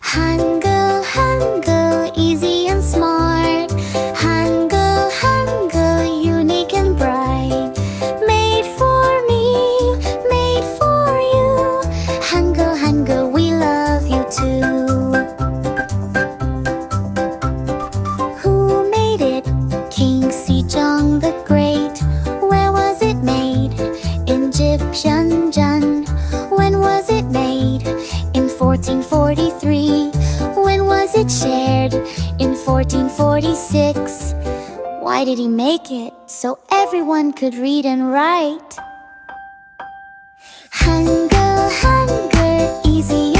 Hangul, Hangul, easy and smart. Hangul, Hangul, unique and bright. Made for me, made for you. Hangul, Hangul, we love you too. Who made it? King Sejong the Great. Where was it made? Egyptian Jun. When was it made? In 1443. When was it shared? In 1446. Why did he make it? So everyone could read and write. Hangul, Hangul, easy